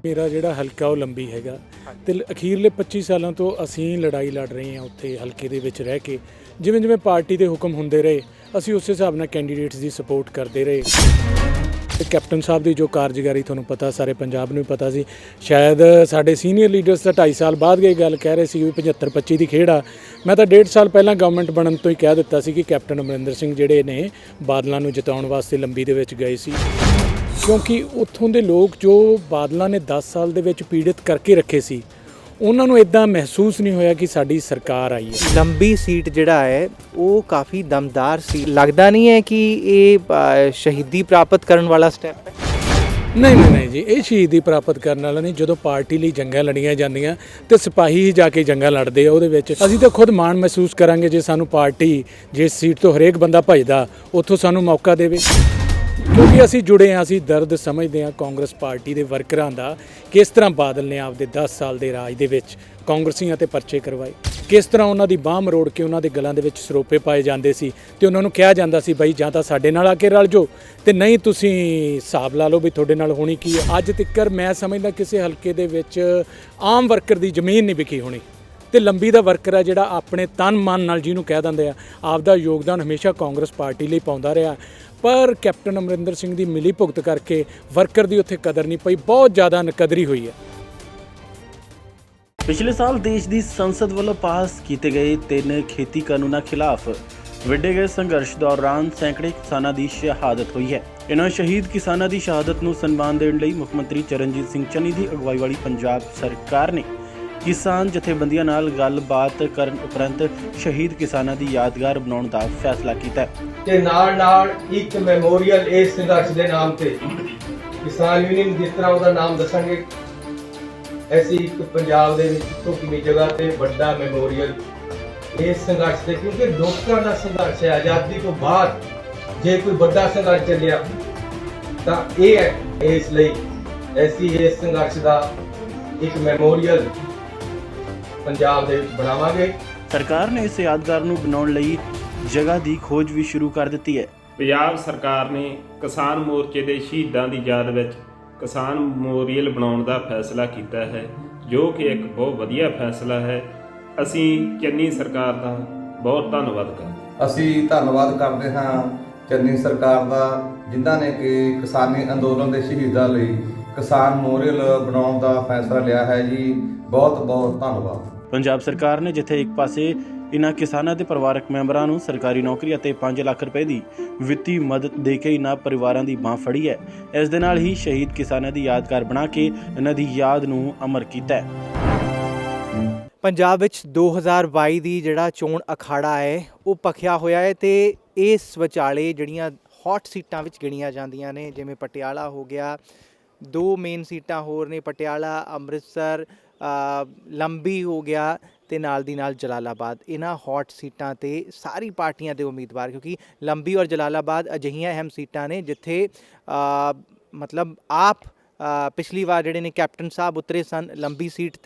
ਮੇਰਾ ਜਿਹੜਾ ਹਲਕਾ ਉਹ ਲੰਬੀ ਹੈਗਾ ਤੇ ਅਖੀਰਲੇ 25 ਸਾਲਾਂ ਤੋਂ ਅਸੀਂ ਲੜਾਈ ਲੜ ਰਹੇ ਹਾਂ ਉੱਥੇ ਹਲਕੇ ਦੇ ਵਿੱਚ ਰਹਿ ਕੇ। ਜਿਵੇਂ ਜਿਵੇਂ ਪਾਰਟੀ ਦੇ ਹੁਕਮ ਹੁੰਦੇ ਰਹੇ ਅਸੀਂ ਉਸ ਹਿਸਾਬ ਨਾਲ ਕੈਂਡੀਡੇਟਸ ਦੀ ਸਪੋਰਟ ਕਰਦੇ ਰਹੇ। ਤੇ ਕੈਪਟਨ ਸਾਹਿਬ ਦੀ ਜੋ ਕਾਰਜਕਾਰੀ ਤੁਹਾਨੂੰ ਪਤਾ, ਸਾਰੇ ਪੰਜਾਬ ਨੂੰ ਵੀ ਪਤਾ ਸੀ। ਸ਼ਾਇਦ ਸਾਡੇ ਸੀਨੀਅਰ ਲੀਡਰਸ ਤਾਂ 2.5 ਸਾਲ ਬਾਅਦ ਇਹ ਗੱਲ ਕਹਿ ਰਹੇ ਸੀ ਵੀ 75-25 ਦੀ ਖੇਡ ਆ। ਮੈਂ ਤਾਂ 1.5 ਸਾਲ ਪਹਿਲਾਂ ਗਵਰਨਮੈਂਟ ਬਣਨ ਤੋਂ ਹੀ ਕਹਿ ਦਿੱਤਾ ਸੀ ਕਿ ਕੈਪਟਨ ਅਮਰਿੰਦਰ ਸਿੰਘ ਜਿਹੜੇ ਨੇ ਬਾਦਲਾਂ ਨੂੰ ਜਿਤਾਉਣ ਵਾਸਤੇ ਲੰਬੀ ਦੇ ਵਿੱਚ ਗਏ ਸੀ, ਕਿਉਂਕਿ ਉੱਥੋਂ ਦੇ ਲੋਕ ਜੋ ਬਾਦਲਾਂ ਨੇ 10 ਸਾਲ ਦੇ ਵਿੱਚ ਪੀੜਿਤ ਕਰਕੇ ਰੱਖੇ ਸੀ, ਉਹਨਾਂ ਨੂੰ ਇਦਾਂ ਮਹਿਸੂਸ ਨਹੀਂ ਹੋਇਆ ਕਿ ਸਾਡੀ ਸਰਕਾਰ ਆਈ ਹੈ। ਲੰਬੀ ਸੀਟ ਜਿਹੜਾ ਹੈ ਉਹ ਕਾਫੀ ਦਮਦਾਰ ਸੀ। ਲੱਗਦਾ ਨਹੀਂ ਹੈ ਕਿ ਇਹ ਸ਼ਹੀਦੀ ਪ੍ਰਾਪਤ ਕਰਨ ਵਾਲਾ ਸਟੈਪ ਹੈ? ਨਹੀਂ ਜੀ, ਇਹ ਸ਼ਹੀਦੀ ਪ੍ਰਾਪਤ ਕਰਨ ਵਾਲਾ ਨਹੀਂ। ਜਦੋਂ ਪਾਰਟੀ ਲਈ ਜੰਗਾਂ ਲੜੀਆਂ ਜਾਂਦੀਆਂ ਤੇ ਸਿਪਾਹੀ ਹੀ ਜਾ ਕੇ ਜੰਗਾਂ ਲੜਦੇ ਆ। ਉਹਦੇ ਵਿੱਚ ਅਸੀਂ ਤਾਂ ਖੁਦ ਮਾਣ ਮਹਿਸੂਸ ਕਰਾਂਗੇ ਜੇ ਸਾਨੂੰ ਪਾਰਟੀ ਜਿਸ ਸੀਟ ਤੋਂ ਹਰੇਕ ਬੰਦਾ ਭੱਜਦਾ ਉੱਥੋਂ ਸਾਨੂੰ ਮੌਕਾ ਦੇਵੇ, ਕਿਉਂਕਿ ਅਸੀਂ ਜੁੜੇ ਹਾਂ, ਅਸੀਂ ਦਰਦ ਸਮਝਦੇ ਹਾਂ ਕਾਂਗਰਸ ਪਾਰਟੀ ਦੇ ਵਰਕਰਾਂ ਦਾ। ਕਿਸ ਤਰ੍ਹਾਂ ਬਾਦਲ ਨੇ ਆਪਦੇ 10 ਸਾਲ ਦੇ ਰਾਜ ਦੇ ਵਿੱਚ ਕਾਂਗਰਸੀਆਂ ਤੇ ਪਰਚੇ ਕਰਵਾਏ, ਕਿਸ ਤਰ੍ਹਾਂ ਉਹਨਾਂ ਦੀ ਬਾਂਹ ਮਰੋੜ ਕੇ ਉਹਨਾਂ ਦੇ ਗਲਾਂ ਦੇ ਵਿੱਚ ਸਰੋਪੇ ਪਾਏ ਜਾਂਦੇ ਸੀ ਤੇ ਉਹਨਾਂ ਨੂੰ ਕਿਹਾ ਜਾਂਦਾ ਸੀ ਬਾਈ ਜਾਂ ਤਾਂ ਸਾਡੇ ਨਾਲ ਆ ਕੇ ਰਲ ਜਾਓ ਤੇ ਨਹੀਂ ਤੁਸੀਂ ਹਿਸਾਬ ਲਾ ਲਓ ਵੀ ਤੁਹਾਡੇ ਨਾਲ ਹੋਣੀ ਕੀ ਹੈ। ਅੱਜ ਤੱਕ ਮੈਂ ਸਮਝਦਾ ਕਿਸੇ ਹਲਕੇ ਦੇ ਵਿੱਚ ਆਮ ਵਰਕਰ ਦੀ ਜ਼ਮੀਨ ਨਹੀਂ ਵਿਕੀ ਹੋਣੀ। ਤੇ ਲੰਬੀ ਦਾ ਵਰਕਰ ਆ ਜਿਹੜਾ ਆਪਣੇ ਤਨ ਮਨ ਨਾਲ ਜਿਹਨੂੰ ਕਹਿ ਦਿੰਦੇ ਆ, ਆਪਦਾ ਯੋਗਦਾਨ ਹਮੇਸ਼ਾ ਕਾਂਗਰਸ ਪਾਰਟੀ ਲਈ ਪਾਉਂਦਾ ਰਿਹਾ। ਪਰ ਕੈਪਟਨ ਅਮਰਿੰਦਰ ਸਿੰਘ ਦੀ ਮਿਲੀ ਭੁਗਤ ਕਰਕੇ ਵਰਕਰ ਦੀ ਉੱਥੇ ਕਦਰ ਨਹੀਂ ਪਈ, ਬਹੁਤ ਜ਼ਿਆਦਾ ਨਕਦਰੀ ਹੋਈ ਹੈ। ਪਿਛਲੇ ਸਾਲ ਦੇਸ਼ ਦੀ ਸੰਸਦ ਵੱਲੋਂ ਪਾਸ ਕੀਤੇ ਗਏ 3 ਖੇਤੀ ਕਾਨੂੰਨਾਂ ਖਿਲਾਫ ਵਿੱਢੇ ਗਏ ਸੰਘਰਸ਼ ਦੌਰਾਨ ਸੈਂਕੜੇ ਕਿਸਾਨਾਂ ਦੀ ਸ਼ਹਾਦਤ ਹੋਈ ਹੈ। ਇਨ੍ਹਾਂ ਸ਼ਹੀਦ ਕਿਸਾਨਾਂ ਦੀ ਸ਼ਹਾਦਤ ਨੂੰ ਸਨਮਾਨ ਦੇਣ ਲਈ ਮੁੱਖ ਮੰਤਰੀ ਚਰਨਜੀਤ ਸਿੰਘ ਚੰਨੀ ਦੀ ਅਗਵਾਈ ਵਾਲੀ ਪੰਜਾਬ ਸਰਕਾਰ ਨੇ ਕਿਸਾਨ ਜਥੇਬੰਦੀਆਂ ਨਾਲ ਗੱਲਬਾਤ ਕਰਨ ਉਪਰੰਤ ਸ਼ਹੀਦ ਕਿਸਾਨਾਂ ਦੀ ਯਾਦਗਾਰ ਬਣਾਉਣ ਦਾ ਫੈਸਲਾ ਕੀਤਾ ਤੇ ਨਾਲ ਇੱਕ ਮੈਮੋਰੀਅਲ ਇਸ ਸੰਘਰਸ਼ ਦੇ ਨਾਮ ਤੇ ਕਿਸਾਨ ਯੂਨੀਅਨ ਜਿਸ ਤਰ੍ਹਾਂ ਉਹਦਾ ਨਾਮ ਦੱਸਾਂਗੇ, ਐਸੀ ਇੱਕ ਪੰਜਾਬ ਦੇ ਵਿੱਚ ਢੁਕਵੀਂ ਜਗ੍ਹਾ ਤੇ ਵੱਡਾ ਮੈਮੋਰੀਅਲ ਇਸ ਸੰਘਰਸ਼ ਦੇ, ਕਿਉਂਕਿ ਲੋਕਾਂ ਦਾ ਸੰਘਰਸ਼ ਹੈ। ਆਜ਼ਾਦੀ ਤੋਂ ਬਾਅਦ ਜੇ ਕੋਈ ਵੱਡਾ ਸੰਘਰਸ਼ ਚੱਲਿਆ ਤਾਂ ਇਹ ਹੈ। ਇਸ ਲਈ ਇਸ ਸੰਘਰਸ਼ ਦਾ ਇੱਕ ਮੈਮੋਰੀਅਲ ਪੰਜਾਬ ਦੇ ਵਿੱਚ ਬਣਾਵਾਂਗੇ। ਸਰਕਾਰ ਨੇ ਇਸ ਯਾਦਗਾਰ ਨੂੰ ਬਣਾਉਣ ਲਈ ਜਗ੍ਹਾ ਦੀ ਖੋਜ ਵੀ ਸ਼ੁਰੂ ਕਰ ਦਿੱਤੀ ਹੈ। ਪੰਜਾਬ ਸਰਕਾਰ ਨੇ ਕਿਸਾਨ ਮੋਰਚੇ ਦੇ ਸ਼ਹੀਦਾਂ ਦੀ ਯਾਦ ਵਿੱਚ ਕਿਸਾਨ ਮੈਮੋਰੀਅਲ ਬਣਾਉਣ ਦਾ ਫੈਸਲਾ ਕੀਤਾ ਹੈ, ਜੋ ਕਿ ਇੱਕ ਬਹੁਤ ਵਧੀਆ ਫੈਸਲਾ ਹੈ। ਅਸੀਂ ਚੰਨੀ ਸਰਕਾਰ ਦਾ ਬਹੁਤ ਧੰਨਵਾਦ ਕਰਦੇ। ਅਸੀਂ ਧੰਨਵਾਦ ਕਰਦੇ ਹਾਂ ਚੰਨੀ ਸਰਕਾਰ ਦਾ, ਜਿਨ੍ਹਾਂ ਨੇ ਕਿ ਕਿਸਾਨੀ ਅੰਦੋਲਨ ਦੇ ਸ਼ਹੀਦਾਂ ਲਈ ਕਿਸਾਨ ਮੈਮੋਰੀਅਲ ਬਣਾਉਣ ਦਾ ਫੈਸਲਾ ਲਿਆ ਹੈ ਜੀ। ਬਹੁਤ ਬਹੁਤ ਧੰਨਵਾਦ। ਪੰਜਾਬ ਸਰਕਾਰ ਨੇ ਜਿੱਥੇ ਇੱਕ ਪਾਸੇ ਇਨ੍ਹਾਂ ਕਿਸਾਨਾਂ ਦੇ ਪਰਿਵਾਰਕ ਮੈਂਬਰਾਂ ਨੂੰ ਸਰਕਾਰੀ ਨੌਕਰੀ ਅਤੇ 5 ਲੱਖ ਰੁਪਏ ਦੀ ਵਿੱਤੀ ਮਦਦ ਦੇ ਕੇ ਇਨ੍ਹਾਂ ਪਰਿਵਾਰਾਂ ਦੀ ਬਾਂਹ ਫੜੀ ਹੈ। ਇਸ ਦੇ ਨਾਲ ਹੀ ਸ਼ਹੀਦ ਕਿਸਾਨਾਂ ਦੀ ਯਾਦਗਾਰ ਬਣਾ ਕੇ ਇਹਨਾਂ ਦੀ ਯਾਦ ਨੂੰ ਅਮਰ ਕੀਤਾ ਹੈ। ਪੰਜਾਬ ਵਿੱਚ 2022 ਦੀ ਜਿਹੜਾ ਚੋਣ ਅਖਾੜਾ ਹੈ ਉਹ ਭਖਿਆ ਹੋਇਆ ਹੈ ਤੇ ਇਸ ਵਿਚਾਲੇ ਜਿਹੜੀਆਂ ਹੌਟ ਸੀਟਾਂ ਵਿੱਚ ਗਿਣੀਆਂ ਜਾਂਦੀਆਂ ਨੇ, ਜਿਵੇਂ ਪਟਿਆਲਾ ਹੋ ਗਿਆ, 2 ਮੇਨ ਸੀਟਾਂ ਹੋਰ ਨੇ, ਪਟਿਆਲਾ, ਅੰਮ੍ਰਿਤਸਰ, ਲੰਬੀ ਹੋ ਗਿਆ ਤੇ ਨਾਲ ਦੀ ਨਾਲ ਜਲਾਲਾਬਾਦ। ਇਹਨਾਂ ਹੌਟ ਸੀਟਾਂ ਤੇ ਸਾਰੀ ਪਾਰਟੀਆਂ ਦੇ ਉਮੀਦਵਾਰ, ਕਿਉਂਕਿ ਲੰਬੀ ਔਰ ਜਲਾਲਾਬਾਦ ਅਜਿਹੀਆਂ ਅਹਿਮ ਸੀਟਾਂ ਨੇ ਜਿੱਥੇ ਮਤਲਬ ਆਪ ਪਿਛਲੀ ਵਾਰ ਜਿਹੜੇ ਨੇ ਕੈਪਟਨ ਸਾਹਿਬ ਉਤਰੇ ਸਨ ਲੰਬੀ ਸੀਟ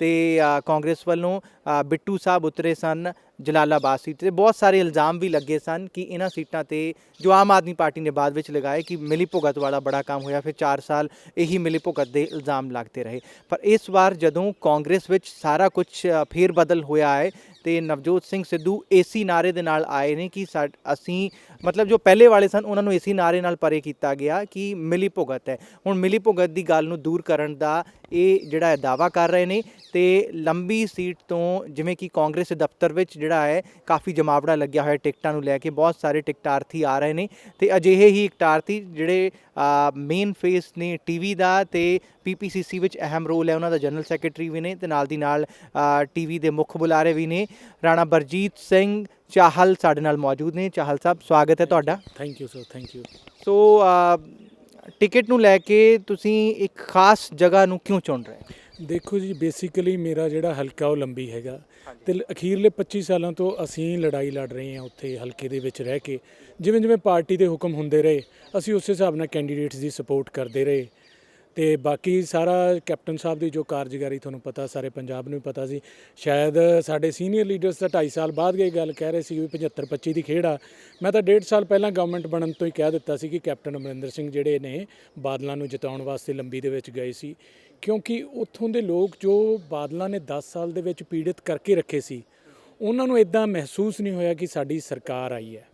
ਤੇ ਕਾਂਗਰਸ ਵੱਲੋਂ ਬਿੱਟੂ ਸਾਹਿਬ ਉਤਰੇ ਸਨ ਜਲਾਲਾਬਾਦ ਸੀਟ ਤੇ। ਬਹੁਤ ਸਾਰੇ ਇਲਜ਼ਾਮ ਵੀ ਲੱਗੇ ਸਨ ਕਿ ਇਹਨਾਂ ਸੀਟਾਂ ਤੇ ਜੋ ਆਮ ਆਦਮੀ ਪਾਰਟੀ ਨੇ ਬਾਅਦ ਵਿੱਚ ਲਗਾਏ ਕਿ ਮਿਲੀ ਭੁਗਤ ਵਾਲਾ ਬੜਾ ਕੰਮ ਹੋਇਆ, ਫਿਰ 4 ਸਾਲ ਇਹੀ ਮਿਲੀ ਭੁਗਤ ਦੇ ਇਲਜ਼ਾਮ ਲੱਗਦੇ ਰਹੇ। ਪਰ ਇਸ ਵਾਰ ਜਦੋਂ ਕਾਂਗਰਸ ਵਿੱਚ ਸਾਰਾ ਕੁਝ ਫੇਰ ਬਦਲ ਹੋਇਆ ਹੈ ਤੇ ਨਵਜੋਤ ਸਿੰਘ ਸਿੱਧੂ ਏਸੀ ਨਾਅਰੇ ਦੇ ਨਾਲ ਆਏ ਨੇ ਕਿ ਅਸੀਂ ਮਤਲਬ ਜੋ ਪਹਿਲੇ ਵਾਲੇ ਸਨ ਉਹਨਾਂ ਨੂੰ ਏਸੀ ਨਾਅਰੇ ਨਾਲ ਪਰੇ ਕੀਤਾ ਗਿਆ ਕਿ ਮਿਲੀ ਭੁਗਤ ਹੈ। ਹੁਣ ਮਿਲੀ ਭੁਗਤ ਦੀ ਗੱਲ ਨੂੰ ਦੂਰ ਕਰਨ ਦਾ ਇਹ ਜਿਹੜਾ ਦਾਅਵਾ ਕਰ ਰਹੇ ਨੇ ਤੇ ਲੰਬੀ ਸੀਟ ਤੋਂ ਜਿਵੇਂ ਕਿ ਕਾਂਗਰਸ ਦੇ ਦਫ਼ਤਰ ਵਿੱਚ ਜਿਹੜਾ ਹੈ ਕਾਫੀ ਜਮਾਵੜਾ ਲੱਗਿਆ ਹੋਇਆ ਟਿਕਟਾਂ ਨੂੰ ਲੈ ਕੇ, ਬਹੁਤ ਸਾਰੇ ਟਿਕਟਾਰਥੀ ਆ ਰਹੇ ਨੇ ਤੇ ਅਜਿਹੇ ਹੀ ਟਿਕਟਾਰਥੀ ਜਿਹੜੇ ਮੇਨ ਫੇਸ ਨੇ ਟੀਵੀ ਦਾ ਤੇ ਪੀਪੀਸੀਸੀ ਵਿੱਚ ਅਹਿਮ ਰੋਲ ਹੈ, ਉਹਨਾਂ ਦਾ ਜਨਰਲ ਸੈਕਟਰੀ ਵੀ ਨੇ ਤੇ ਨਾਲ ਦੀ ਨਾਲ ਟੀਵੀ ਦੇ ਮੁੱਖ ਬੁਲਾਰੇ ਵੀ ਨੇ। ਰਾਣਾ ਬਲਜੀਤ ਸਿੰਘ ਚਾਹਲ ਸਾਡੇ ਨਾਲ ਮੌਜੂਦ ਨੇ। ਚਾਹਲ ਸਾਹਿਬ, ਸਵਾਗਤ ਹੈ ਤੁਹਾਡਾ। Thank you sir, thank you. So ticket ਨੂੰ ਲੈ ਕੇ ਤੁਸੀਂ ਇੱਕ ਖਾਸ ਜਗ੍ਹਾ ਨੂੰ ਕਿਉਂ ਚੁਣ ਰਹੇ? ਦੇਖੋ ਜੀ, ਬੇਸਿਕਲੀ ਮੇਰਾ ਜਿਹੜਾ ਹਲਕਾ ਉਹ ਲੰਬੀ ਹੈਗਾ ਤੇ ਅਖੀਰਲੇ 25 ਸਾਲਾਂ ਤੋਂ ਅਸੀਂ ਲੜਾਈ ਲੜ ਰਹੇ ਹਾਂ ਉੱਥੇ ਹਲਕੇ ਦੇ ਵਿੱਚ ਰਹਿ ਕੇ। ਜਿਵੇਂ ਜਿਵੇਂ ਪਾਰਟੀ ਦੇ ਹੁਕਮ ਹੁੰਦੇ ਰਹੇ ਅਸੀਂ ਉਸ ਹਿਸਾਬ ਨਾਲ ਕੈਂਡੀਡੇਟਸ ਦੀ ਸਪੋਰਟ ਕਰਦੇ ਰਹੇ ਤੇ ਬਾਕੀ ਸਾਰਾ ਕੈਪਟਨ ਸਾਹਿਬ ਦੀ ਜੋ ਕਾਰਜਕਾਰੀ ਤੁਹਾਨੂੰ ਪਤਾ, ਸਾਰੇ ਪੰਜਾਬ ਨੂੰ ਵੀ ਪਤਾ ਸੀ। ਸ਼ਾਇਦ ਸਾਡੇ ਸੀਨੀਅਰ ਲੀਡਰਸ ਤਾਂ 2.5 ਸਾਲ ਬਾਅਦ ਗਈ ਗੱਲ ਕਹਿ ਰਹੇ ਸੀ ਵੀ 75-25 ਦੀ ਖੇਡ ਆ। ਮੈਂ ਤਾਂ 1.5 ਸਾਲ ਪਹਿਲਾਂ ਗਵਰਨਮੈਂਟ ਬਣਨ ਤੋਂ ਹੀ ਕਹਿ ਦਿੱਤਾ ਸੀ ਕਿ ਕੈਪਟਨ ਅਮਰਿੰਦਰ ਸਿੰਘ ਜਿਹੜੇ ਨੇ ਬਾਦਲਾਂ ਨੂੰ ਜਿਤਾਉਣ ਵਾਸਤੇ ਲੰਬੀ ਦੇ ਵਿੱਚ ਗਏ ਸੀ, ਕਿਉਂਕਿ ਉੱਥੋਂ ਦੇ ਲੋਕ ਜੋ ਬਾਦਲਾਂ ਨੇ 10 ਸਾਲ ਦੇ ਵਿੱਚ ਪੀੜਿਤ ਕਰਕੇ ਰੱਖੇ ਸੀ, ਉਹਨਾਂ ਨੂੰ ਇਦਾਂ ਮਹਿਸੂਸ ਨਹੀਂ ਹੋਇਆ ਕਿ ਸਾਡੀ ਸਰਕਾਰ ਆਈ ਹੈ।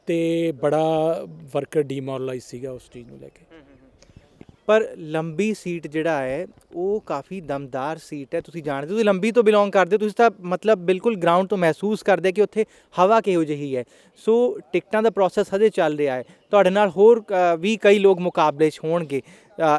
ਤੇ ਬੜਾ ਵਰਕਰ ਡੀਮੋਰਲਾਈਜ਼ ਸੀਗਾ ਉਸ ਚੀਜ਼ ਨੂੰ ਲੈ ਕੇ। ਪਰ ਲੰਬੀ ਸੀਟ ਜਿਹੜਾ ਹੈ ਉਹ ਕਾਫੀ ਦਮਦਾਰ ਸੀਟ ਹੈ। ਤੁਸੀਂ ਜਾਣਦੇ ਹੋ, ਤੁਸੀਂ ਲੰਬੀ ਤੋਂ ਬਿਲੋਂਗ ਕਰਦੇ ਹੋ, ਤੁਸੀਂ ਤਾਂ ਮਤਲਬ ਬਿਲਕੁਲ ਗਰਾਊਂਡ ਤੋਂ ਮਹਿਸੂਸ ਕਰਦੇ ਕਿ ਉੱਥੇ ਹਵਾ ਕਿਹੋ ਜਿਹੀ ਹੈ। ਸੋ ਟਿਕਟਾਂ ਦਾ ਪ੍ਰੋਸੈਸ ਹਜੇ ਚੱਲ ਰਿਹਾ ਹੈ, ਤੁਹਾਡੇ ਨਾਲ ਹੋਰ ਵੀ ਕਈ ਲੋਕ ਮੁਕਾਬਲੇ 'ਚ ਹੋਣਗੇ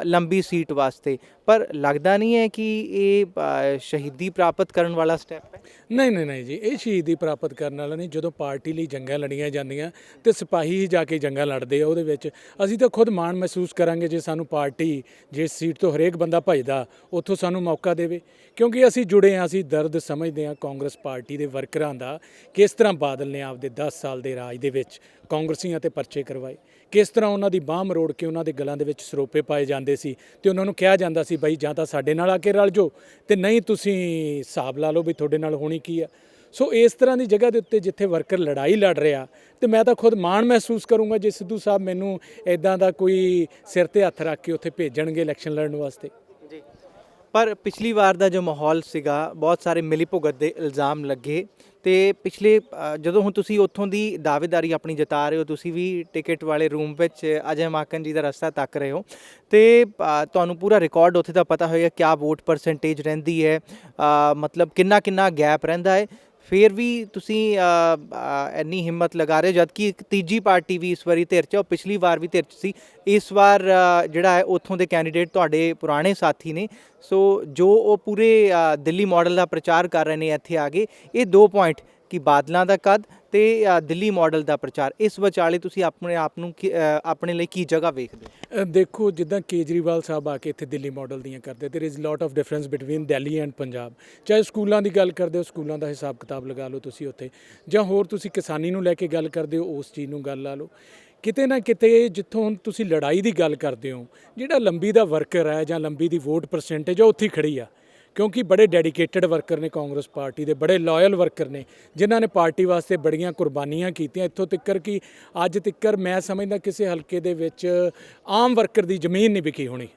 ਲੰਬੀ ਸੀਟ ਵਾਸਤੇ, ਪਰ ਲੱਗਦਾ ਨਹੀਂ ਹੈ ਕਿ ਇਹ ਸ਼ਹੀਦੀ ਪ੍ਰਾਪਤ ਕਰਨ ਵਾਲਾ ਸਟੈਪ ਹੈ? ਨਹੀਂ ਜੀ, ਇਹ ਸ਼ਹੀਦੀ ਪ੍ਰਾਪਤ ਕਰਨ ਵਾਲਾ ਨਹੀਂ। ਜਦੋਂ ਪਾਰਟੀ ਲਈ ਜੰਗਾਂ ਲੜੀਆਂ ਜਾਂਦੀਆਂ ਤੇ ਸਿਪਾਹੀ ਹੀ ਜਾ ਕੇ ਜੰਗਾਂ ਲੜਦੇ ਆ, ਉਹਦੇ ਵਿੱਚ ਅਸੀਂ ਤਾਂ ਖੁਦ ਮਾਣ ਮਹਿਸੂਸ ਕਰਾਂਗੇ ਜੇ ਸਾਨੂੰ ਪਾਰਟੀ ਜਿਸ ਸੀਟ ਤੋਂ ਹਰੇਕ ਬੰਦਾ ਭੱਜਦਾ ਉੱਥੋਂ ਸਾਨੂੰ ਮੌਕਾ ਦੇਵੇ, ਕਿਉਂਕਿ ਅਸੀਂ ਜੁੜੇ ਹਾਂ, ਅਸੀਂ ਦਰਦ ਸਮਝਦੇ ਹਾਂ ਕਾਂਗਰਸ ਪਾਰਟੀ ਦੇ ਵਰਕਰਾਂ ਦਾ। ਕਿਸ ਤਰ੍ਹਾਂ ਬਾਦਲ ਨੇ ਆਪਦੇ 10 ਸਾਲ ਦੇ ਰਾਜ ਦੇ ਵਿੱਚ ਕਾਂਗਰਸੀਆਂ ਤੇ ਪਰਚੇ ਕਰਵਾਏ, ਕਿਸ ਤਰ੍ਹਾਂ ਉਹਨਾਂ ਦੀ ਬਾਂਹ ਮਰੋੜ ਕੇ ਉਹਨਾਂ ਦੇ ਗਲਾਂ ਦੇ ਵਿੱਚ ਸਰੋਪੇ ਪਾਏ ਜਾਂਦੇ ਸੀ ਤੇ ਉਹਨਾਂ ਨੂੰ ਕਿਹਾ ਜਾਂਦਾ ਸੀ ਬਈ ਜਾਂ ਤਾਂ ਸਾਡੇ ਨਾਲ ਆ ਕੇ ਰਲ ਜਾਓ ਤੇ ਨਹੀਂ ਤੁਸੀਂ ਹਿਸਾਬ ਲਾ ਲਓ ਵੀ ਤੁਹਾਡੇ ਨਾਲ ਹੋਣੀ ਕੀ ਆ। ਸੋ ਇਸ ਤਰ੍ਹਾਂ ਦੀ ਜਗ੍ਹਾ ਦੇ ਉੱਤੇ ਜਿੱਥੇ ਵਰਕਰ ਲੜਾਈ ਲੜ ਰਿਹਾ ਤੇ ਮੈਂ ਤਾਂ ਖੁਦ ਮਾਣ ਮਹਿਸੂਸ ਕਰੂੰਗਾ ਜੇ ਸਿੱਧੂ ਸਾਹਿਬ ਮੈਨੂੰ ਇੱਦਾਂ ਦਾ ਕੋਈ ਸਿਰ ਤੇ ਹੱਥ ਰੱਖ ਕੇ ਉੱਥੇ ਭੇਜਣਗੇ ਇਲੈਕਸ਼ਨ ਲੜਨ ਵਾਸਤੇ। ਜੀ, ਪਰ ਪਿਛਲੀ ਵਾਰ ਦਾ ਜੋ ਮਾਹੌਲ ਸੀਗਾ, ਬਹੁਤ ਸਾਰੇ ਮਿਲੀ ਭੁਗਤ ਦੇ ਇਲਜ਼ਾਮ ਲੱਗੇ ਤੇ ਪਿਛਲੇ ਜਦੋਂ ਹੁਣ ਤੁਸੀਂ ਉੱਥੋਂ ਦੀ ਦਾਅਵੇਦਾਰੀ ਆਪਣੀ ਜਤਾ ਰਹੇ ਹੋ, ਤੁਸੀਂ ਵੀ ਟਿਕਟ ਵਾਲੇ ਰੂਮ ਵਿੱਚ ਅਜੇ ਮਾਕਨ ਜੀ ਦਾ ਰਸਤਾ ਤੱਕ ਰਹੇ ਹੋ ਤੇ ਤੁਹਾਨੂੰ ਪੂਰਾ ਰਿਕਾਰਡ ਉੱਥੇ ਦਾ ਪਤਾ ਹੋਏਗਾ, ਕਿਆ ਵੋਟ ਪਰਸੈਂਟੇਜ ਰਹਿੰਦੀ ਹੈ, ਮਤਲਬ ਕਿੰਨਾ ਗੈਪ ਰਹਿੰਦਾ ਹੈ। ਫਿਰ ਵੀ ਤੁਸੀਂ ਇੰਨੀ ਹਿੰਮਤ ਲਗਾ ਰਹੇ ਹੋ, ਜਦਕਿ ਇੱਕ ਤੀਜੀ ਪਾਰਟੀ ਵੀ ਇਸ ਵਾਰੀ ਧਿਰ 'ਚ, ਉਹ ਪਿਛਲੀ ਵਾਰ ਵੀ ਧਿਰ 'ਚ ਸੀ। ਇਸ ਵਾਰ ਜਿਹੜਾ ਹੈ ਉੱਥੋਂ ਦੇ ਕੈਂਡੀਡੇਟ ਤੁਹਾਡੇ ਪੁਰਾਣੇ ਸਾਥੀ ਨੇ, ਸੋ ਜੋ ਉਹ ਪੂਰੇ ਦਿੱਲੀ ਮਾਡਲ ਦਾ ਪ੍ਰਚਾਰ ਕਰ ਰਹੇ ਨੇ ਇੱਥੇ ਆ ਗਏ। ਇਹ 2 ਪੁਆਇੰਟ ਕਿ ਬਾਦਲਾਂ ਦਾ ਕੱਦ ਤੇ ਦਿੱਲੀ ਮਾਡਲ ਦਾ ਪ੍ਰਚਾਰ, ਇਸ ਵਿਚਾਲੇ ਤੁਸੀਂ ਆਪਣੇ ਆਪ ਨੂੰ ਆਪਣੇ ਲਈ ਕੀ ਜਗ੍ਹਾ ਵੇਖਦੇ ਹੋ? ਦੇਖੋ, ਜਿੱਦਾਂ ਕੇਜਰੀਵਾਲ ਸਾਹਿਬ ਆ ਕੇ ਇੱਥੇ ਦਿੱਲੀ ਮਾਡਲ ਦੀਆਂ ਕਰਦੇ, there is lot of difference between Delhi and Punjab. ਚਾਹੇ ਸਕੂਲਾਂ ਦੀ ਗੱਲ ਕਰਦੇ ਹੋ, ਸਕੂਲਾਂ ਦਾ ਹਿਸਾਬ ਕਿਤਾਬ ਲਗਾ ਲਓ ਤੁਸੀਂ ਉੱਥੇ, ਜਾਂ ਹੋਰ ਤੁਸੀਂ ਕਿਸਾਨੀ ਨੂੰ ਲੈ ਕੇ ਗੱਲ ਕਰਦੇ ਹੋ, ਉਸ ਚੀਜ਼ ਨੂੰ ਗੱਲ ਲਾ ਲਓ। ਕਿਤੇ ਨਾ ਕਿਤੇ ਜਿੱਥੋਂ ਹੁਣ ਤੁਸੀਂ ਲੜਾਈ ਦੀ ਗੱਲ ਕਰਦੇ ਹੋ, ਜਿਹੜਾ ਲੰਬੀ ਦਾ ਵਰਕਰ ਹੈ ਜਾਂ ਲੰਬੀ ਦੀ ਵੋਟ ਪਰਸੈਂਟੇਜ ਆ, ਉੱਥੇ ਹੀ ਖੜੀ ਆ, ਕਿਉਂਕਿ ਬੜੇ ਡੈਡੀਕੇਟਡ ਵਰਕਰ ਨੇ ਕਾਂਗਰਸ ਪਾਰਟੀ ਦੇ, ਬੜੇ ਲਾਇਲ ਵਰਕਰ ਨੇ ਜਿਨ੍ਹਾਂ ਨੇ ਪਾਰਟੀ ਵਾਸਤੇ ਬੜੀਆਂ ਕੁਰਬਾਨੀਆਂ ਕੀਤੀਆਂ। ਇੱਥੋਂ ਤੱਕ ਕਿ ਅੱਜ ਤੱਕ ਮੈਂ ਸਮਝਦਾ ਕਿਸੇ ਹਲਕੇ ਦੇ ਵਿੱਚ ਆਮ ਵਰਕਰ ਦੀ ਜ਼ਮੀਨ ਨਹੀਂ ਵਿਕੀ ਹੋਣੀ।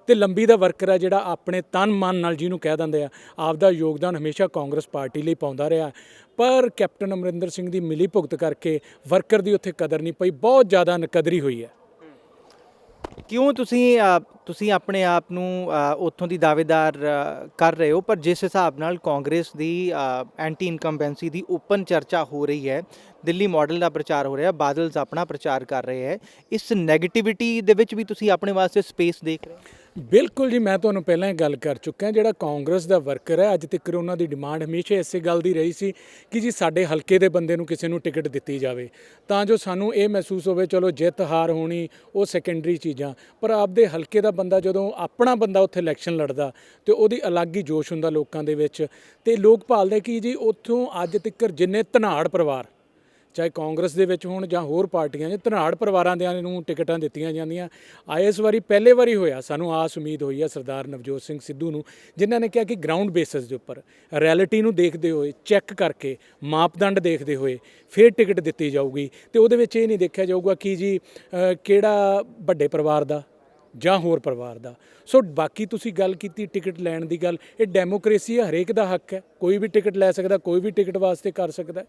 ਤੇ ਲੰਬੀ ਦਾ ਵਰਕਰ ਆ ਜਿਹੜਾ ਆਪਣੇ ਤਨ ਮਨ ਨਾਲ, ਜਿਹਨੂੰ ਕਹਿ ਦਿੰਦੇ ਆ, ਆਪਦਾ ਯੋਗਦਾਨ ਹਮੇਸ਼ਾ ਕਾਂਗਰਸ ਪਾਰਟੀ ਲਈ ਪਾਉਂਦਾ ਰਿਹਾ। ਪਰ ਕੈਪਟਨ ਅਮਰਿੰਦਰ ਸਿੰਘ ਦੀ ਮਿਲੀ ਭੁਗਤ ਕਰਕੇ ਵਰਕਰ ਦੀ ਉੱਥੇ ਕਦਰ ਨਹੀਂ ਪਈ, ਬਹੁਤ ਜ਼ਿਆਦਾ ਨਕਦਰੀ ਹੋਈ ਹੈ। ਕਿਉਂ ਤੁਸੀਂ ਆਪਣੇ ਆਪ ਨੂੰ ਉੱਥੋਂ ਦੀ ਦਾਅਵੇਦਾਰ ਕਰ ਰਹੇ ਹੋ, ਪਰ ਜਿਸ ਹਿਸਾਬ ਨਾਲ ਕਾਂਗਰਸ ਦੀ ਐਂਟੀ ਇਨਕੰਬੈਂਸੀ ਦੀ ਓਪਨ ਚਰਚਾ ਹੋ ਰਹੀ ਹੈ, ਦਿੱਲੀ ਮਾਡਲ ਦਾ ਪ੍ਰਚਾਰ ਹੋ ਰਿਹਾ, ਬਾਦਲਸ ਆਪਣਾ ਪ੍ਰਚਾਰ ਕਰ ਰਹੇ ਹੈ, ਇਸ ਨੈਗੇਟਿਵਿਟੀ ਦੇ ਵਿੱਚ ਵੀ ਤੁਸੀਂ ਆਪਣੇ ਵਾਸਤੇ ਸਪੇਸ ਦੇਖ ਰਹੇ ਹੋ? ਬਿਲਕੁਲ ਜੀ, ਮੈਂ ਤੁਹਾਨੂੰ ਪਹਿਲਾਂ ਹੀ ਗੱਲ ਕਰ ਚੁੱਕਾ, ਜਿਹੜਾ ਕਾਂਗਰਸ ਦਾ ਵਰਕਰ ਹੈ ਅੱਜ ਤੱਕ ਉਹਨਾਂ ਦੀ ਡਿਮਾਂਡ ਹਮੇਸ਼ਾ ਇਸੇ ਗੱਲ ਦੀ ਰਹੀ ਸੀ ਕਿ ਜੀ ਸਾਡੇ ਹਲਕੇ ਦੇ ਬੰਦੇ ਨੂੰ ਕਿਸੇ ਨੂੰ ਟਿਕਟ ਦਿੱਤੀ ਜਾਵੇ, ਤਾਂ ਜੋ ਸਾਨੂੰ ਇਹ ਮਹਿਸੂਸ ਹੋਵੇ ਚਲੋ ਜਿੱਤ ਹਾਰ ਹੋਣੀ ਉਹ ਸੈਕੰਡਰੀ ਚੀਜ਼ਾਂ, ਪਰ ਆਪਦੇ ਹਲਕੇ ਦਾ ਬੰਦਾ, ਜਦੋਂ ਆਪਣਾ ਬੰਦਾ ਉੱਥੇ ਇਲੈਕਸ਼ਨ ਲੜਦਾ ਤੇ ਉਹਦੀ ਅਲੱਗ ਹੀ ਜੋਸ਼ ਹੁੰਦਾ ਲੋਕਾਂ ਦੇ ਵਿੱਚ। ਤੇ ਲੋਕ ਭਾਲਦੇ ਕਿ ਜੀ ਉੱਥੋਂ ਅੱਜ ਤੱਕ ਜਿੰਨੇ ਧਨਾੜ ਪਰਿਵਾਰ, ਚਾਹੇ ਕਾਂਗਰਸ ਦੇ ਵਿੱਚ ਹੋਣ ਜਾਂ ਹੋਰ ਪਾਰਟੀਆਂ 'ਚ, ਧਨਾੜ ਪਰਿਵਾਰਾਂ ਦੇ ਨੂੰ ਟਿਕਟਾਂ ਦਿੱਤੀਆਂ ਜਾਂਦੀਆਂ। ਇਸ ਵਾਰੀ ਪਹਿਲੇ ਵਾਰੀ ਹੋਇਆ, ਸਾਨੂੰ ਆਸ ਉਮੀਦ ਹੋਈ ਆ ਸਰਦਾਰ ਨਵਜੋਤ ਸਿੰਘ ਸਿੱਧੂ ਨੂੰ, ਜਿਨ੍ਹਾਂ ਨੇ ਕਿਹਾ ਕਿ ਗਰਾਊਂਡ ਬੇਸਿਸ ਦੇ ਉੱਪਰ ਰਿਐਲਿਟੀ ਨੂੰ ਦੇਖਦੇ ਹੋਏ, ਚੈੱਕ ਕਰਕੇ, ਮਾਪਦੰਡ ਦੇਖਦੇ ਹੋਏ ਫਿਰ ਟਿਕਟ ਦਿੱਤੀ ਜਾਊਗੀ। ਤੇ ਉਹਦੇ ਵਿੱਚ ਇਹ ਨਹੀਂ ਦੇਖਿਆ ਜਾਊਗਾ ਕਿ ਜੀ ਕਿਹੜਾ ਵੱਡੇ ਪਰਿਵਾਰ ਦਾ ਜਾਂ ਹੋਰ ਪਰਿਵਾਰ ਦਾ। ਸੋ ਬਾਕੀ ਤੁਸੀਂ ਗੱਲ ਕੀਤੀ ਟਿਕਟ ਲੈਣ ਦੀ ਗੱਲ, ਇਹ ਡੈਮੋਕ੍ਰੇਸੀ ਹੈ, ਹਰੇਕ ਦਾ ਹੱਕ ਹੈ, ਕੋਈ ਵੀ ਟਿਕਟ ਲੈ ਸਕਦਾ, ਕੋਈ ਵੀ ਟਿਕਟ ਵਾਸਤੇ ਕਰ ਸਕਦਾ।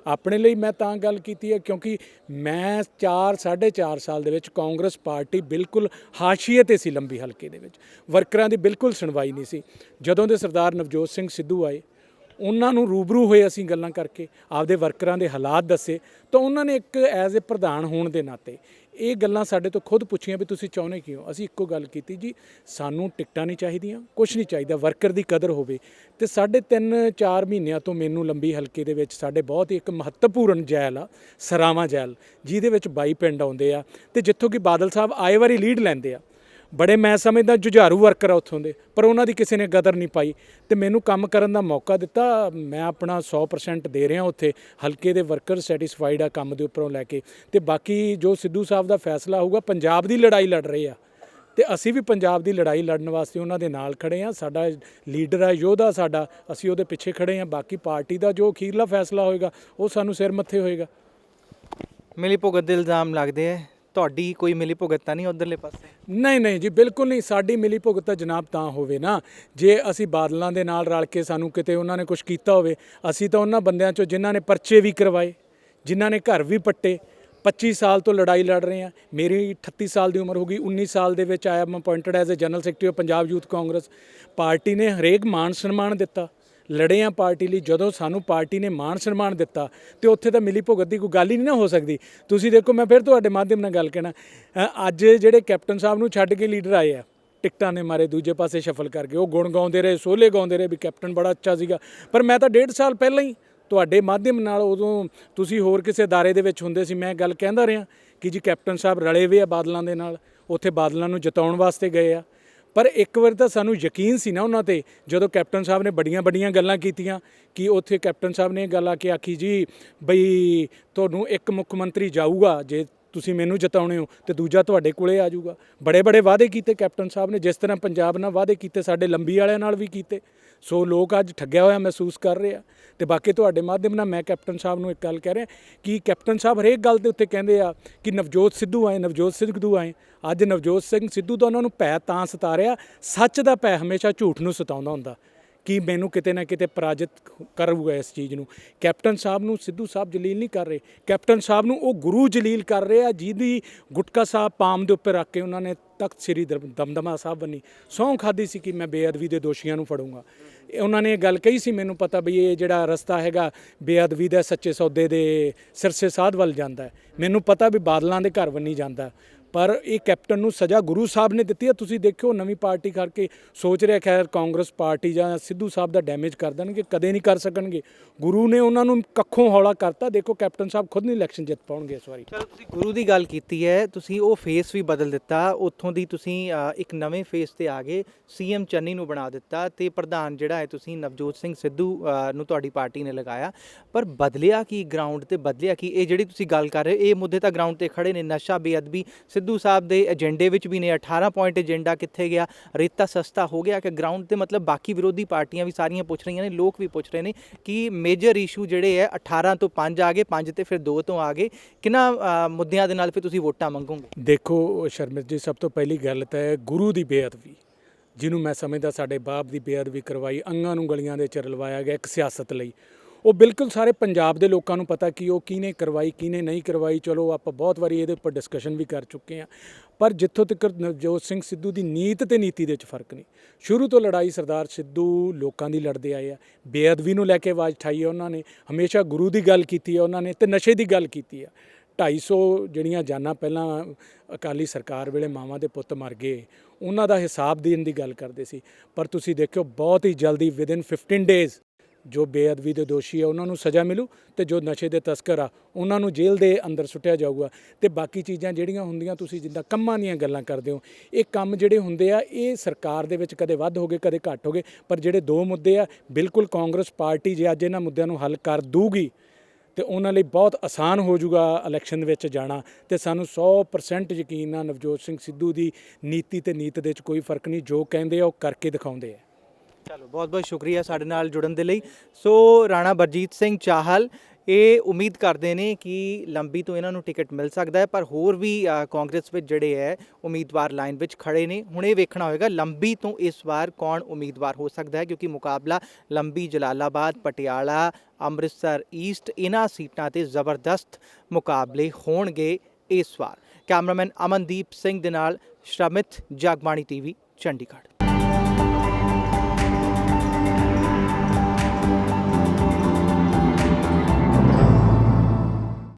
ਆਪਣੇ ਲਈ ਮੈਂ ਤਾਂ ਗੱਲ ਕੀਤੀ ਹੈ ਕਿਉਂਕਿ ਮੈਂ 4-4.5 ਸਾਲ ਦੇ ਵਿੱਚ ਕਾਂਗਰਸ ਪਾਰਟੀ ਬਿਲਕੁਲ ਹਾਸ਼ੀਏ 'ਤੇ ਸੀ, ਲੰਬੀ ਹਲਕੇ ਦੇ ਵਿੱਚ ਵਰਕਰਾਂ ਦੀ ਬਿਲਕੁਲ ਸੁਣਵਾਈ ਨਹੀਂ ਸੀ। ਜਦੋਂ ਦੇ ਸਰਦਾਰ ਨਵਜੋਤ ਸਿੰਘ ਸਿੱਧੂ ਆਏ, ਉਹਨਾਂ ਨੂੰ ਰੂਬਰੂ ਹੋਏ ਅਸੀਂ ਗੱਲਾਂ ਕਰਕੇ, ਆਪਦੇ ਵਰਕਰਾਂ ਦੇ ਹਾਲਾਤ ਦੱਸੇ, ਤਾਂ ਉਹਨਾਂ ਨੇ ਇੱਕ ਐਜ਼ ਏ ਪ੍ਰਧਾਨ ਹੋਣ ਦੇ ਨਾਤੇ ਇਹ ਗੱਲਾਂ ਸਾਡੇ ਤੋਂ ਖੁਦ ਪੁੱਛੀਆਂ ਵੀ ਤੁਸੀਂ ਚਾਹੁੰਦੇ ਕਿਉਂ। ਅਸੀਂ ਇੱਕੋ ਗੱਲ ਕੀਤੀ ਜੀ, ਸਾਨੂੰ ਟਿਕਟਾਂ ਨਹੀਂ ਚਾਹੀਦੀਆਂ, ਕੁਛ ਨਹੀਂ ਚਾਹੀਦਾ, ਵਰਕਰ ਦੀ ਕਦਰ ਹੋਵੇ। ਤੇ 3.5-4 ਮਹੀਨਿਆਂ ਤੋਂ ਮੈਨੂੰ ਲੰਬੀ ਹਲਕੇ ਦੇ ਵਿੱਚ ਸਾਡੇ ਬਹੁਤ ਹੀ ਇੱਕ ਮਹੱਤਵਪੂਰਨ ਜੈਲ ਆ, ਸਰਾਵਾਂ ਜੈਲ, ਜਿਹਦੇ ਵਿੱਚ 22 ਪਿੰਡ ਆਉਂਦੇ ਆ ਤੇ ਜਿੱਥੋਂ ਕਿ ਬਾਦਲ ਸਾਹਿਬ ਆਏ ਵਾਰੀ ਲੀਡ ਲੈਂਦੇ ਆ। ਬੜੇ ਮੈਂ ਸਮਝਦਾ ਜੁਝਾਰੂ ਵਰਕਰ ਆ ਉੱਥੋਂ ਦੇ, ਪਰ ਉਹਨਾਂ ਦੀ ਕਿਸੇ ਨੇ ਕਦਰ ਨਹੀਂ ਪਾਈ ਤੇ ਮੈਨੂੰ ਕੰਮ ਕਰਨ ਦਾ ਮੌਕਾ ਦਿੱਤਾ। ਮੈਂ ਆਪਣਾ 100% ਦੇ ਰਿਹਾ ਉੱਥੇ, ਹਲਕੇ ਦੇ ਵਰਕਰ ਸੈਟੀਸਫਾਈਡ ਆ ਕੰਮ ਦੇ ਉੱਪਰੋਂ ਲੈ ਕੇ। ਤੇ ਬਾਕੀ ਜੋ ਸਿੱਧੂ ਸਾਹਿਬ ਦਾ ਫੈਸਲਾ ਹੋਊਗਾ, ਪੰਜਾਬ ਦੀ ਲੜਾਈ ਲੜ ਰਹੇ ਆ, ਤੇ ਅਸੀਂ ਵੀ ਪੰਜਾਬ ਦੀ ਲੜਾਈ ਲੜਨ ਵਾਸਤੇ ਉਹਨਾਂ ਦੇ ਨਾਲ ਖੜੇ ਹਾਂ। ਸਾਡਾ ਲੀਡਰ ਹੈ, ਯੋਧਾ ਸਾਡਾ, ਅਸੀਂ ਉਹਦੇ ਪਿੱਛੇ ਖੜੇ ਹਾਂ। ਬਾਕੀ ਪਾਰਟੀ ਦਾ ਜੋ ਅਖੀਰਲਾ ਫੈਸਲਾ ਹੋਏਗਾ ਉਹ ਸਾਨੂੰ ਸਿਰ ਮੱਥੇ ਹੋਏਗਾ। ਮਿਲੀ ਭੁਗਤ ਦੇ ਇਲਜ਼ਾਮ ਲੱਗਦੇ ਹੈ, ਤੁਹਾਡੀ ਕੋਈ ਮਿਲੀ ਭੁਗਤ ਤਾਂ ਨਹੀਂ ਉਧਰਲੇ ਪਾਸੇ? ਨਹੀਂ ਜੀ, ਬਿਲਕੁਲ ਨਹੀਂ। ਸਾਡੀ ਮਿਲੀ ਭੁਗਤ ਤਾਂ ਜਨਾਬ ਤਾਂ ਹੋਵੇ ਨਾ ਜੇ ਅਸੀਂ ਬਾਦਲਾਂ ਦੇ ਨਾਲ ਰਲ ਕੇ ਸਾਨੂੰ ਕਿਤੇ ਉਹਨਾਂ ਨੇ ਕੁਝ ਕੀਤਾ ਹੋਵੇ। ਅਸੀਂ ਤਾਂ ਉਹਨਾਂ ਬੰਦਿਆਂ 'ਚੋਂ ਜਿਨ੍ਹਾਂ ਨੇ ਪਰਚੇ ਵੀ ਕਰਵਾਏ, ਜਿਨ੍ਹਾਂ ਨੇ ਘਰ ਵੀ ਪੱਟੇ, 25 ਸਾਲ ਤੋਂ ਲੜਾਈ ਲੜ ਰਹੇ ਹਾਂ। ਮੇਰੀ 38 ਸਾਲ ਦੀ ਉਮਰ ਹੋ ਗਈ। 19 ਸਾਲ ਦੇ ਵਿੱਚ ਆਇਆ ਮੈਂ appointed as a general secretary of Punjab youth Congress. Party ਨੇ ਹਰੇਕ ਮਾਣ ਸਨਮਾਨ ਦਿੱਤਾ, ਲੜੇ ਆ ਪਾਰਟੀ ਲਈ। ਜਦੋਂ ਸਾਨੂੰ ਪਾਰਟੀ ਨੇ ਮਾਣ ਸਨਮਾਨ ਦਿੱਤਾ ਤੇ ਉੱਥੇ ਤਾਂ ਮਿਲੀ ਭੁਗਤ ਦੀ ਕੋਈ ਗੱਲ ਹੀ ਨਹੀਂ ਨਾ ਹੋ ਸਕਦੀ। ਤੁਸੀਂ ਦੇਖੋ, ਮੈਂ ਫਿਰ ਤੁਹਾਡੇ ਮਾਧਿਅਮ ਨਾਲ ਗੱਲ ਕਹਿਣਾ, ਅੱਜ ਜਿਹੜੇ ਕੈਪਟਨ ਸਾਹਿਬ ਨੂੰ ਛੱਡ ਕੇ ਲੀਡਰ ਆਏ ਆ, ਟਿਕਟਾਂ ਨੇ ਮਾਰੇ, ਦੂਜੇ ਪਾਸੇ ਸ਼ਫਲ ਕਰ ਗਏ। ਉਹ ਗੁਣ ਗਾਉਂਦੇ ਰਹੇ, ਸੋਲੇ ਗਾਉਂਦੇ ਰਹੇ ਵੀ ਕੈਪਟਨ ਬੜਾ ਅੱਛਾ ਸੀਗਾ। ਪਰ ਮੈਂ ਤਾਂ 1.5 ਸਾਲ ਪਹਿਲਾਂ ਹੀ ਤੁਹਾਡੇ ਮਾਧਿਅਮ ਨਾਲ, ਉਦੋਂ ਤੁਸੀਂ ਹੋਰ ਕਿਸੇ ਅਦਾਰੇ ਦੇ ਵਿੱਚ ਹੁੰਦੇ ਸੀ, ਮੈਂ ਗੱਲ ਕਹਿੰਦਾ ਰਿਹਾ ਕਿ ਜੀ ਕੈਪਟਨ ਸਾਹਿਬ ਰਲੇ ਹੋਏ ਆ ਬਾਦਲਾਂ ਦੇ ਨਾਲ, ਉੱਥੇ ਬਾਦਲਾਂ ਨੂੰ ਜਿਤਾਉਣ ਵਾਸਤੇ ਗਏ ਆ। ਪਰ ਇੱਕ ਵਾਰ ਤਾਂ ਸਾਨੂੰ ਯਕੀਨ ਸੀ ਨਾ ਉਹਨਾਂ ਤੇ, ਜਦੋਂ ਕੈਪਟਨ ਸਾਹਿਬ ਨੇ ਵੱਡੀਆਂ ਗੱਲਾਂ ਕੀਤੀਆਂ ਕਿ ਉੱਥੇ ਕੈਪਟਨ ਸਾਹਿਬ ਨੇ ਇਹ ਗੱਲ ਆ ਕੇ ਆਖੀ ਜੀ ਬਈ ਤੁਹਾਨੂੰ ਇੱਕ ਮੁੱਖ ਮੰਤਰੀ ਜਾਊਗਾ ਜੇ ਤੁਸੀਂ ਮੈਨੂੰ ਜਿਤਾਉਣੇ ਹੋ, ਤੇ ਦੂਜਾ ਤੁਹਾਡੇ ਕੋਲੇ ਆ ਜਾਊਗਾ। ਬੜੇ ਵਾਅਦੇ ਕੀਤੇ ਕੈਪਟਨ ਸਾਹਿਬ ਨੇ, ਜਿਸ ਤਰ੍ਹਾਂ ਪੰਜਾਬ ਨਾਲ ਵਾਅਦੇ ਕੀਤੇ, ਸਾਡੇ ਲੰਬੀ ਵਾਲਿਆਂ ਨਾਲ ਵੀ ਕੀਤੇ। ਸੋ ਲੋਕ ਅੱਜ ਠੱਗਿਆ ਹੋਇਆ ਮਹਿਸੂਸ ਕਰ ਰਹੇ ਆ। ਤੇ ਬਾਕੀ ਤੁਹਾਡੇ ਮਾਧਿਅਮ ਨਾਲ ਮੈਂ ਕੈਪਟਨ ਸਾਹਿਬ ਨੂੰ ਇੱਕ ਗੱਲ ਕਹਿ ਰਿਹਾ ਕਿ ਕੈਪਟਨ ਸਾਹਿਬ ਹਰੇਕ ਗੱਲ ਦੇ ਉੱਤੇ ਕਹਿੰਦੇ ਆ ਕਿ ਨਵਜੋਤ ਸਿੱਧੂ ਆਏ। ਅੱਜ ਨਵਜੋਤ ਸਿੰਘ ਸਿੱਧੂ ਦਾ ਉਹਨਾਂ ਨੂੰ ਭੈ ਤਾਂ ਸਤਾ ਰਿਹਾ, ਸੱਚ ਦਾ ਭੈ ਹਮੇਸ਼ਾ ਝੂਠ ਨੂੰ ਸਤਾਉਂਦਾ ਹੁੰਦਾ ਕਿ ਮੈਨੂੰ ਕਿਤੇ ਨਾ ਕਿਤੇ ਪਰਾਜਿਤ ਕਰੂਗਾ ਇਸ ਚੀਜ਼ ਨੂੰ। ਕੈਪਟਨ ਸਾਹਿਬ ਨੂੰ ਸਿੱਧੂ ਸਾਹਿਬ ਜਲੀਲ ਨਹੀਂ ਕਰ ਰਹੇ, ਕੈਪਟਨ ਸਾਹਿਬ ਨੂੰ ਉਹ ਗੁਰੂ ਜਲੀਲ ਕਰ ਰਹੇ ਆ ਜਿਹਦੀ ਗੁਟਕਾ ਸਾਹਿਬ ਪਾਮ ਦੇ ਉੱਪਰ ਰੱਖ ਕੇ ਉਹਨਾਂ ਨੇ ਤਖਤ ਸ੍ਰੀ ਦਮਦਮਾ ਸਾਹਿਬ ਬੰਨੀ ਸਹੁੰ ਖਾਧੀ ਸੀ ਕਿ ਮੈਂ ਬੇਅਦਬੀ ਦੇ ਦੋਸ਼ੀਆਂ ਨੂੰ ਫੜੂੰਗਾ। ਉਹਨਾਂ ਨੇ ਇਹ ਗੱਲ ਕਹੀ ਸੀ, ਮੈਨੂੰ ਪਤਾ ਵੀ ਇਹ ਜਿਹੜਾ ਰਸਤਾ ਹੈਗਾ ਬੇਅਦਬੀ ਦਾ ਸੱਚੇ ਸੌਦੇ ਦੇ ਸਿਰਸੇ ਸਾਧ ਵੱਲ ਜਾਂਦਾ, ਮੈਨੂੰ ਪਤਾ ਵੀ ਬਾਦਲਾਂ ਦੇ ਘਰ ਬੰਨੀ ਜਾਂਦਾ। ਪਰ ਇਹ ਕੈਪਟਨ ਨੂੰ ਸਜ਼ਾ ਗੁਰੂ ਸਾਹਿਬ ਨੇ ਦਿੱਤੀ ਹੈ। ਤੁਸੀਂ ਦੇਖਿਓ ਨਵੀਂ ਪਾਰਟੀ ਕਰਕੇ ਸੋਚ ਰਿਹਾ ਖੈਰ ਕਾਂਗਰਸ ਪਾਰਟੀ ਜਾਂ ਸਿੱਧੂ ਸਾਹਿਬ ਦਾ ਡੈਮੇਜ ਕਰ ਦੇਣਗੇ, ਕਦੇ ਨਹੀਂ ਕਰ ਸਕਣਗੇ। ਗੁਰੂ ਨੇ ਉਹਨਾਂ ਨੂੰ ਕੱਖੋਂ ਹੌਲਾ ਕਰਤਾ। ਦੇਖੋ ਕੈਪਟਨ ਸਾਹਿਬ ਖੁਦ ਨਹੀਂ ਇਲੈਕਸ਼ਨ ਜਿੱਤ ਪਾਉਣਗੇ ਇਸ ਵਾਰੀ। ਚਲੋ, ਤੁਸੀਂ ਗੁਰੂ ਦੀ ਗੱਲ ਕੀਤੀ ਹੈ, ਤੁਸੀਂ ਉਹ ਫੇਸ ਵੀ ਬਦਲ ਦਿੱਤਾ, ਉੱਥੋਂ ਦੀ ਤੁਸੀਂ ਇੱਕ ਨਵੇਂ ਫੇਸ ਤੇ ਆ ਗਏ, ਸੀਐਮ ਚੰਨੀ ਨੂੰ ਬਣਾ ਦਿੱਤਾ ਤੇ ਪ੍ਰਧਾਨ ਜਿਹੜਾ ਹੈ ਤੁਸੀਂ ਨਵਜੋਤ ਸਿੰਘ ਸਿੱਧੂ ਨੂੰ ਤੁਹਾਡੀ ਪਾਰਟੀ ਨੇ ਲਗਾਇਆ। ਪਰ ਬਦਲਿਆ ਕੀ ਗਰਾਊਂਡ ਤੇ, ਬਦਲਿਆ ਕੀ? ਇਹ ਜਿਹੜੀ ਤੁਸੀਂ ਗੱਲ ਕਰ ਰਹੇ ਹੋ ਇਹ ਮੁੱਦੇ ਤਾਂ ਗਰਾਊਂਡ ਤੇ ਖੜੇ ਨੇ। ਨਸ਼ਾ, ਬੇਅਦਬੀ ਸਿੱਧੂ ਸਾਹਿਬ ਦੇ ਏਜੰਡੇ ਵਿੱਚ ਵੀ ਨੇ। 18 ਪੁਆਇੰਟ ਏਜੰਡਾ ਕਿੱਥੇ ਗਿਆ? ਰੇਤਾ ਸਸਤਾ ਹੋ ਗਿਆ ਕਿ ਗਰਾਊਂਡ ਤੇ? ਮਤਲਬ ਬਾਕੀ ਵਿਰੋਧੀ ਪਾਰਟੀਆਂ ਵੀ ਸਾਰੀਆਂ ਪੁੱਛ ਰਹੀਆਂ ਨੇ, ਲੋਕ ਵੀ ਪੁੱਛ ਰਹੇ ਨੇ ਕਿ ਮੇਜਰ ਇਸ਼ੂ ਜਿਹੜੇ ਹੈ 18 ਤੋਂ 5 ਆ ਗਏ, 5 ਤੇ ਫਿਰ 2 ਤੋਂ ਆ ਗਏ। ਕਿਹਨਾਂ ਮੁੱਦਿਆਂ ਦੇ ਨਾਲ ਫਿਰ ਤੁਸੀਂ ਵੋਟਾਂ ਮੰਗੋਗੇ? ਦੇਖੋ ਸ਼ਰਮਿਤ ਜੀ, ਸਭ ਤੋਂ ਪਹਿਲੀ ਗੱਲ ਤਾਂ ਹੈ ਗੁਰੂ ਦੀ ਬੇਅਦਬੀ, ਜਿਹਨੂੰ ਮੈਂ ਸਮਝਦਾ ਸਾਡੇ ਬਾਪ ਦੀ ਬੇਅਦਬੀ ਕਰਵਾਈ, ਅੰਗਾਂ ਨੂੰ ਗਲੀਆਂ ਦੇ ਚ ਰਲਵਾਇਆ ਗਿਆ ਇੱਕ ਸਿਆਸਤ ਲਈ। ਉਹ ਬਿਲਕੁਲ ਸਾਰੇ ਪੰਜਾਬ ਦੇ ਲੋਕਾਂ ਨੂੰ ਪਤਾ ਕਿ ਉਹ ਕਿਹਨੇ ਕਰਵਾਈ ਕਿਹਨੇ ਨਹੀਂ ਕਰਵਾਈ। ਚਲੋ ਆਪਾਂ ਬਹੁਤ ਵਾਰੀ ਇਹਦੇ ਉੱਪਰ ਡਿਸਕਸ਼ਨ ਵੀ ਕਰ ਚੁੱਕੇ ਹਾਂ। ਪਰ ਜਿੱਥੋਂ ਤੱਕ ਨਵਜੋਤ ਸਿੰਘ ਸਿੱਧੂ ਦੀ ਨੀਤ ਤੇ ਨੀਤੀ ਦੇ ਵਿੱਚ ਫਰਕ ਨਹੀਂ। ਸ਼ੁਰੂ ਤੋਂ ਲੜਾਈ ਸਰਦਾਰ ਸਿੱਧੂ ਲੋਕਾਂ ਦੀ ਲੜਦੇ ਆਏ ਆ। ਬੇਅਦਬੀ ਨੂੰ ਲੈ ਕੇ ਆਵਾਜ਼ ਉਠਾਈ ਹੈ ਉਹਨਾਂ ਨੇ, ਹਮੇਸ਼ਾ ਗੁਰੂ ਦੀ ਗੱਲ ਕੀਤੀ ਹੈ ਉਹਨਾਂ ਨੇ, ਤੇ ਨਸ਼ੇ ਦੀ ਗੱਲ ਕੀਤੀ ਹੈ। 250 ਜਿਹੜੀਆਂ ਜਾਨਾਂ ਪਹਿਲਾਂ ਅਕਾਲੀ ਸਰਕਾਰ ਵੇਲੇ ਮਾਵਾਂ ਦੇ ਪੁੱਤ ਮਰ ਗਏ, ਉਹਨਾਂ ਦਾ ਹਿਸਾਬ ਦੇਣ ਦੀ ਗੱਲ ਕਰਦੇ ਸੀ। ਪਰ ਤੁਸੀਂ ਦੇਖਿਓ ਬਹੁਤ ਹੀ ਜਲਦੀ ਵਿਦਿਨ 15 ਡੇਜ਼ ਜੋ ਬੇਅਦਬੀ ਦੇ ਦੋਸ਼ੀ ਆ ਉਹਨਾਂ ਨੂੰ ਸਜ਼ਾ ਮਿਲੂ, ਤੇ ਜੋ ਨਸ਼ੇ ਦੇ ਤਸਕਰ ਆ ਉਹਨਾਂ ਨੂੰ ਜੇਲ੍ਹ ਦੇ ਅੰਦਰ ਸੁੱਟਿਆ ਜਾਊਗਾ। ਤੇ ਬਾਕੀ ਚੀਜ਼ਾਂ ਜਿਹੜੀਆਂ ਹੁੰਦੀਆਂ, ਤੁਸੀਂ ਜਿੱਦਾਂ ਕੰਮਾਂ ਦੀਆਂ ਗੱਲਾਂ ਕਰਦੇ ਹੋ, ਇਹ ਕੰਮ ਜਿਹੜੇ ਹੁੰਦੇ ਆ ਇਹ ਸਰਕਾਰ ਦੇ ਵਿੱਚ ਕਦੇ ਵੱਧ ਹੋ ਗਏ ਕਦੇ ਘੱਟ ਹੋ ਗਏ। ਪਰ ਜਿਹੜੇ 2 ਮੁੱਦੇ ਆ, ਬਿਲਕੁਲ ਕਾਂਗਰਸ ਪਾਰਟੀ ਜੇ ਅੱਜ ਇਹਨਾਂ ਮੁੱਦਿਆਂ ਨੂੰ ਹੱਲ ਕਰ ਦੂਗੀ ਤੇ ਉਹਨਾਂ ਲਈ ਬਹੁਤ ਆਸਾਨ ਹੋ ਜਾਊਗਾ ਇਲੈਕਸ਼ਨ ਵਿੱਚ ਜਾਣਾ। ਤੇ ਸਾਨੂੰ 100% ਯਕੀਨ ਆ ਨਵਜੋਤ ਸਿੰਘ ਸਿੱਧੂ ਦੀ ਨੀਤੀ ਤੇ ਨੀਤ ਦੇ ਵਿੱਚ ਕੋਈ ਫਰਕ ਨਹੀਂ। ਜੋ ਕਹਿੰਦੇ ਆ ਉਹ ਕਰਕੇ ਦਿਖਾਉਂਦੇ ਆ। ਚਲੋ, ਬਹੁਤ ਸ਼ੁਕਰੀਆ ਸਾਡੇ ਨਾਲ ਜੁੜਨ ਦੇ ਲਈ। ਸੋ ਰਾਣਾ ਬਲਜੀਤ ਸਿੰਘ ਚਾਹਲ ਇਹ ਉਮੀਦ ਕਰਦੇ ਨੇ ਕਿ ਲੰਬੀ ਤੋਂ ਇਹਨਾਂ ਨੂੰ ਟਿਕਟ ਮਿਲ ਸਕਦਾ ਹੈ, ਪਰ ਹੋਰ ਵੀ ਕਾਂਗਰਸ ਵਿੱਚ ਜਿਹੜੇ ਹੈ ਉਮੀਦਵਾਰ ਲਾਈਨ ਵਿੱਚ ਖੜੇ ਨੇ। ਹੁਣ ਇਹ ਵੇਖਣਾ ਹੋਏਗਾ ਲੰਬੀ ਤੋਂ ਇਸ ਵਾਰ ਕੌਣ ਉਮੀਦਵਾਰ ਹੋ ਸਕਦਾ ਹੈ, ਕਿਉਂਕਿ ਮੁਕਾਬਲਾ ਲੰਬੀ, ਜਲਾਲਾਬਾਦ, ਪਟਿਆਲਾ, ਅੰਮ੍ਰਿਤਸਰ ਈਸਟ, ਇਹਨਾਂ ਸੀਟਾਂ ਤੇ ਜ਼ਬਰਦਸਤ ਮੁਕਾਬਲੇ ਹੋਣਗੇ ਇਸ ਵਾਰ। ਕੈਮਰਾਮੈਨ ਅਮਨਦੀਪ ਸਿੰਘ ਦੇ ਨਾਲ ਸ਼ਰਮਿਤ, ਜਗਬਾਣੀ TV, ਚੰਡੀਗੜ੍ਹ।